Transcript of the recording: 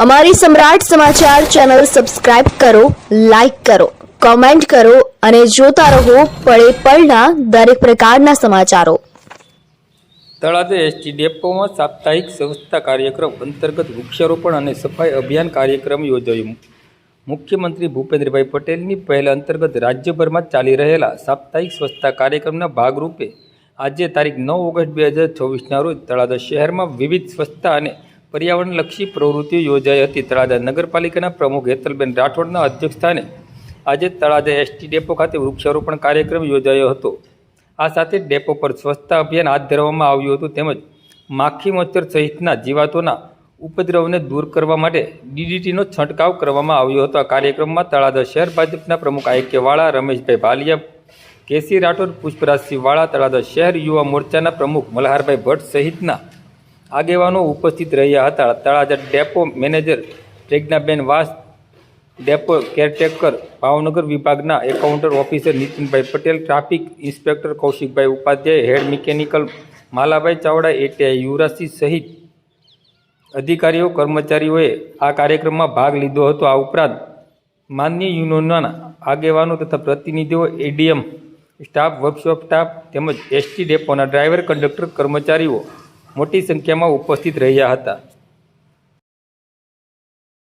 અમારી સમ્રાટ સમાચાર ચેનલ સબસ્ક્રાઇબ કરો, લાઇક કરો, કોમેન્ટ કરો અને જોતા રહો પળે પળના દરેક પ્રકારના સમાચારો। તળાજા એસટી ડેપોમાં સાપ્તાહિક સ્વચ્છતા કાર્યક્રમ અંતર્ગત વૃક્ષારોપણ અને સફાઈ અભિયાન કાર્યક્રમ યોજાયો। મુખ્યમંત્રી ભૂપેન્દ્રભાઈ પટેલની પહેલ અંતર્ગત રાજ્યભરમાં ચાલી રહેલા સાપ્તાહિક સ્વચ્છતા કાર્યક્રમના ભાગરૂપે આજે તારીખ 9 ઓગસ્ટ 2024ના રોજ તળાજા શહેરમાં વિવિધ સ્વચ્છતા અને પર્યાવરણલક્ષી પ્રવૃત્તિઓ યોજાઈ હતી। તળાજા નગરપાલિકાના પ્રમુખ હેતલબેન રાઠોડના અધ્યક્ષસ્થાને આજે તળાજા એસટી ડેપો ખાતે વૃક્ષારોપણ કાર્યક્રમ યોજાયો હતો। આ સાથે ડેપો પર સ્વચ્છતા અભિયાન હાથ ધરવામાં આવ્યું હતું તેમજ માખી મચ્છર સહિતના જીવાતોના ઉપદ્રવને દૂર કરવા માટે ડીડીટીનો છંટકાવ કરવામાં આવ્યો હતો। આ કાર્યક્રમમાં તળાજા શહેર ભાજપના પ્રમુખ આઈકે વાળા, રમેશભાઈ ભાલિયા, કેસી રાઠોડ, પુષ્પરાજસિંહ વાળા, તળાજા શહેર યુવા મોરચાના પ્રમુખ મલ્હારભાઈ ભટ્ટ સહિતના આગેવાનો ઉપસ્થિત રહ્યા હતા। Talaja depot manager Pragnaben Vas, depot caretaker Bhavnagar વિભાગના એકાઉન્ટર officer Nitinbhai Patel, traffic inspector Kaushikbhai Upadhyay, head mechanical Malabhai Chavda, ATI Yuvrajsinh સહિત અધિકારીઓ કર્મચારીઓએ આ કાર્યક્રમમાં ભાગ લીધો હતો। આ ઉપરાંત માન્ય યુનિયનના આગેવાનો તથા પ્રતિનિધિઓ, એડીએમ સ્ટાફ, વર્કશોપ સ્ટાફ તેમજ એસટી ડેપોના ડ્રાઈવર, કંડક્ટર, કર્મચારીઓ મોટી સંખ્યામાં ઉપસ્થિત રહ્યા હતા।